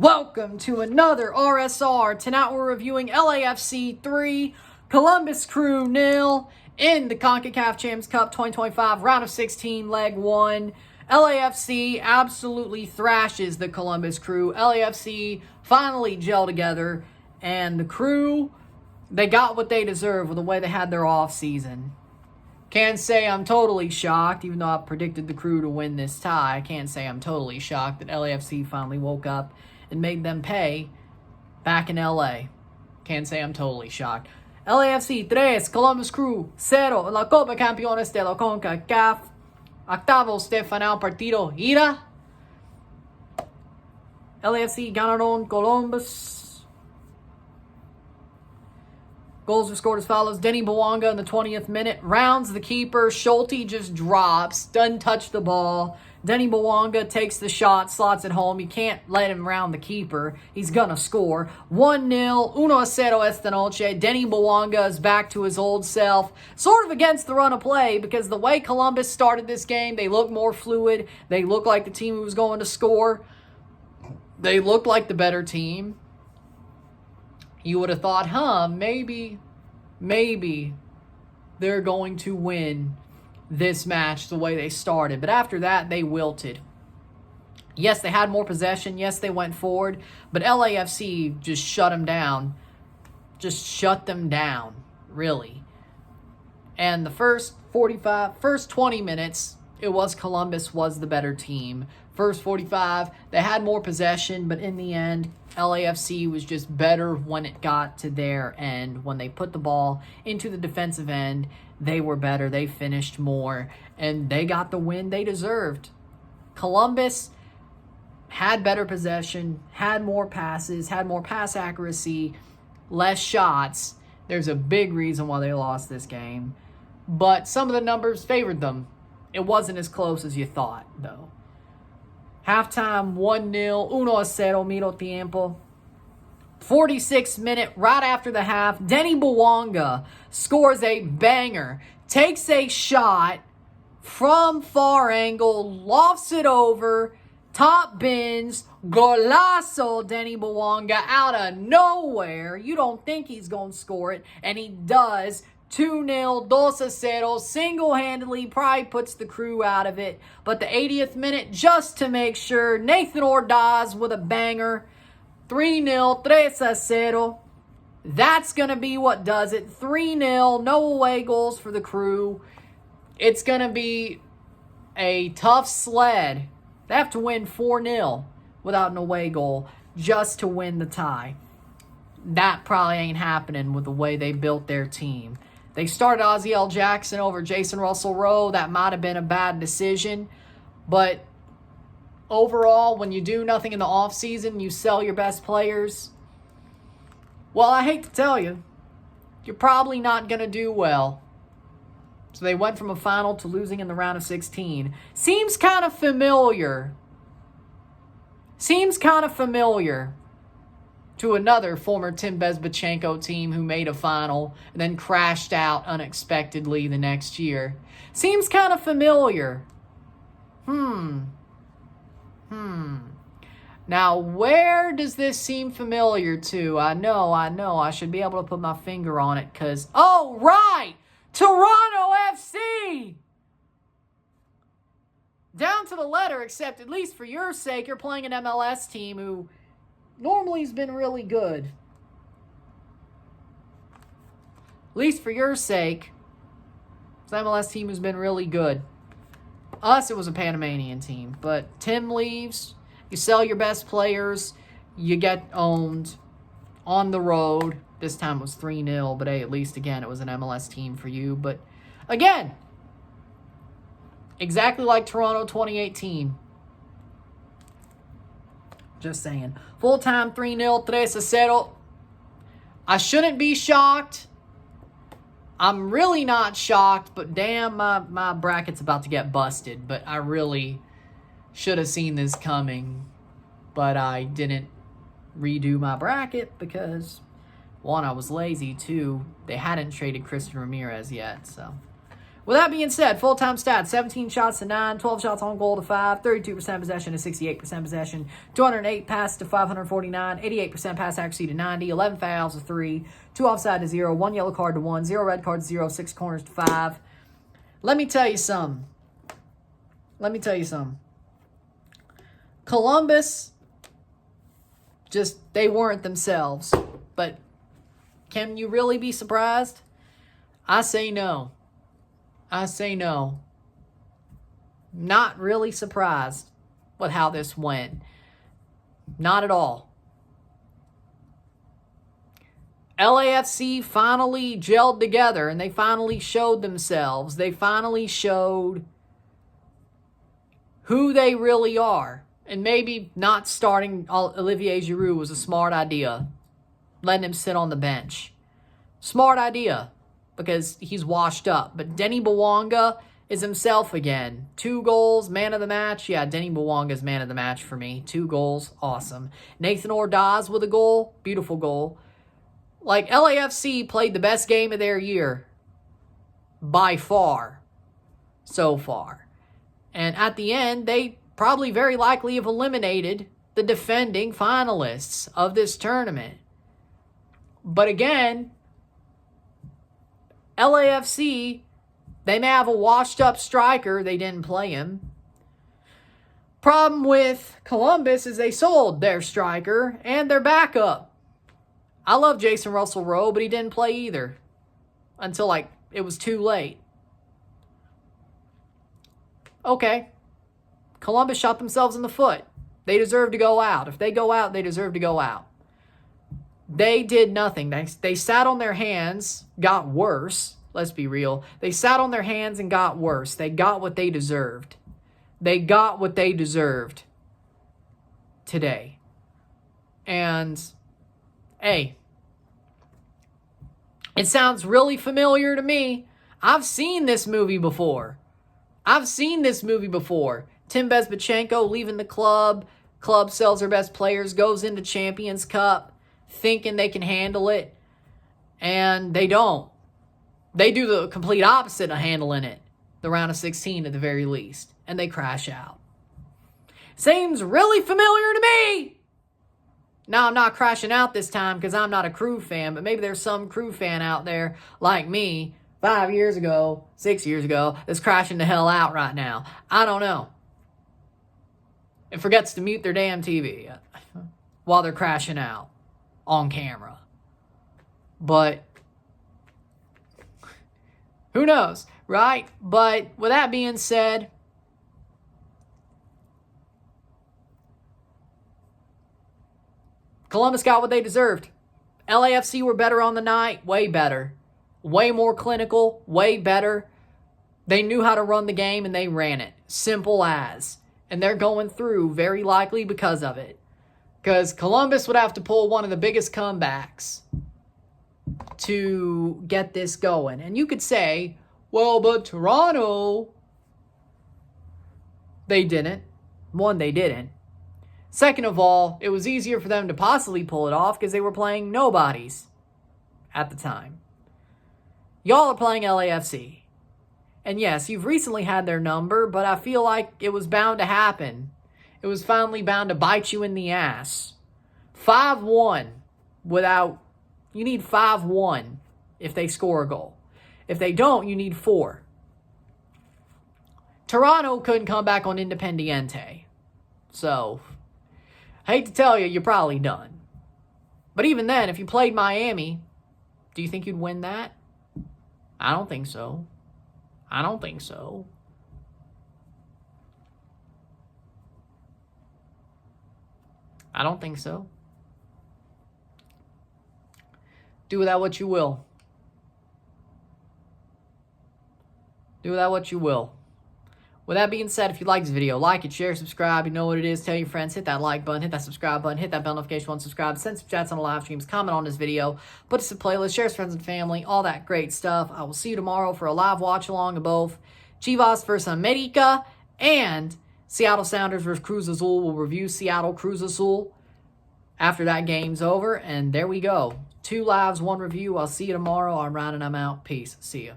Welcome to another RSR. Tonight we're reviewing LAFC 3, Columbus Crew 0 in the CONCACAF Champions Cup 2025 Round of 16, Leg 1. LAFC absolutely thrashes the Columbus Crew. LAFC finally gel together, and the Crew, they got what they deserve with the way they had their off season. Can't say I'm totally shocked, even though I predicted the Crew to win this tie. I can't say I'm totally shocked that LAFC finally woke up and made them pay back in LA. Can't say I'm totally shocked. LAFC 3, Columbus Crew 0 en la Concachampions de la CONCACAF. Octavos de final partido ida. LAFC ganaron Columbus. Goals were scored as follows. Denny Bouanga in the 20th minute rounds the keeper. Schulte just drops, doesn't touch the ball. Denny Bouanga takes the shot, slots it home. You can't let him round the keeper. He's going to score. 1-0, 1-0 esta noche. Denny Bouanga is back to his old self. Sort of against the run of play because the way Columbus started this game, they look more fluid. They look like the team who was going to score. They looked like the better team. You would have thought, maybe they're going to win this match the way they started. But after that, they wilted. Yes, they had more possession. Yes, they went forward. But LAFC just shut them down. Just shut them down, really. And the first 20 minutes, it was Columbus was the better team. First 45, they had more possession, but in the end, LAFC was just better when it got to their end. When they put the ball into the defensive end, they were better. They finished more, and they got the win they deserved. Columbus had better possession, had more passes, had more pass accuracy, less shots. There's a big reason why they lost this game, but some of the numbers favored them. It wasn't as close as you thought, though. Halftime, 1-0, 1-0, medio tiempo. 46th minute, right after the half, Denny Bouanga scores a banger, takes a shot from far angle, lofts it over, top bins, golazo Denny Bouanga out of nowhere. You don't think he's going to score it, and he does. 2-0, 2-0, single-handedly probably puts the Crew out of it. But the 80th minute, just to make sure, Nathan Ordaz with a banger. 3-0, 3-0. That's going to be what does it. 3-0, no away goals for the Crew. It's going to be a tough sled. They have to win 4-0 without an away goal just to win the tie. That probably ain't happening with the way they built their team. They started Ozzie Jackson over Jason Russell-Rowe. That might have been a bad decision. But overall, when you do nothing in the offseason, you sell your best players. Well, I hate to tell you, you're probably not going to do well. So they went from a final to losing in the round of 16. Seems kind of familiar. To another former Tim Bezbatchenko team who made a final and then crashed out unexpectedly the next year. Seems kind of familiar. Now, where does this seem familiar to? I know. I should be able to put my finger on it because, oh, right! Toronto FC! Down to the letter, except at least for your sake, you're playing an MLS team who normally has been really good. At least for your sake, it's an MLS team who's been really good. Us, it was a Panamanian team. But Tim leaves, you sell your best players, you get owned on the road. This time it was 3-0, but hey, at least again, it was an MLS team for you. But again, exactly like Toronto 2018. Just saying. Full-time 3-0, 3-0. I shouldn't be shocked. I'm really not shocked, but damn, my bracket's about to get busted. But I really should have seen this coming. But I didn't redo my bracket because, one, I was lazy. Two, they hadn't traded Christian Ramirez yet. So, With that being said, full-time stats, 17 shots to 9, 12 shots on goal to 5, 32% possession to 68% possession, 208 passes to 549, 88% pass accuracy to 90, 11 fouls to 3, 2 offside to 0, 1 yellow card to 1, 0 red card to 0, 6 corners to 5. Let me tell you something. Columbus, they weren't themselves. But can you really be surprised? I say no. Not really surprised with how this went. Not at all. LAFC finally gelled together and they finally showed themselves. They finally showed who they really are. And maybe not starting Olivier Giroud was a smart idea. Letting him sit on the bench. Smart idea. Because he's washed up. But Denny Bouanga is himself again. 2 goals, man of the match. Yeah, Denny Bouanga is man of the match for me. 2 goals, awesome. Nathan Ordaz with a goal, beautiful goal. Like, LAFC played the best game of their year. By far. So far. And at the end, they probably very likely have eliminated the defending finalists of this tournament. But again, LAFC, they may have a washed-up striker. They didn't play him. Problem with Columbus is they sold their striker and their backup. I love Jason Russell-Rowe, but he didn't play either. Until, it was too late. Okay. Columbus shot themselves in the foot. They deserve to go out. If they go out, they deserve to go out. They did nothing. They sat on their hands, got worse. Let's be real. They sat on their hands and got worse. They got what they deserved. They got what they deserved today. And, hey, it sounds really familiar to me. I've seen this movie before. Tim Bezbatchenko leaving the club. Club sells their best players, goes into Champions Cup, thinking they can handle it, and they don't. They do the complete opposite of handling it, the round of 16 at the very least, and they crash out. Seems really familiar to me. Now, I'm not crashing out this time because I'm not a Crew fan, but maybe there's some Crew fan out there like me 5 years ago, 6 years ago, that's crashing the hell out right now. I don't know. And forgets to mute their damn TV while they're crashing out on camera. But who knows, right? But with that being said, Columbus got what they deserved. LAFC were better on the night, way better. Way more clinical, way better. They knew how to run the game and they ran it. Simple as. And they're going through very likely because of it. Because Columbus would have to pull one of the biggest comebacks to get this going. And you could say, well, but Toronto, they didn't. One, they didn't. Second of all, it was easier for them to possibly pull it off because they were playing nobodies at the time. Y'all are playing LAFC. And yes, you've recently had their number, but I feel like it was bound to happen. It was finally bound to bite you in the ass. 5-1 without... You need 5-1 if they score a goal. If they don't, you need 4. Toronto couldn't come back on Independiente. So, I hate to tell you, you're probably done. But even then, if you played Miami, do you think you'd win that? I don't think so. I don't think so. I don't think so. Do with that what you will. Do with that what you will. With that being said, if you like this video, like it, share, subscribe. You know what it is. Tell your friends. Hit that like button. Hit that subscribe button. Hit that bell notification button. Subscribe. Send some chats on the live streams. Comment on this video. Put us in playlist. Share with friends and family. All that great stuff. I will see you tomorrow for a live watch along of both Chivas versus America and Seattle Sounders versus Cruz Azul. We'll review Seattle Cruz Azul after that game's over. And there we go. 2 lives, 1 review. I'll see you tomorrow. I'm Ryan and I'm out. Peace. See you.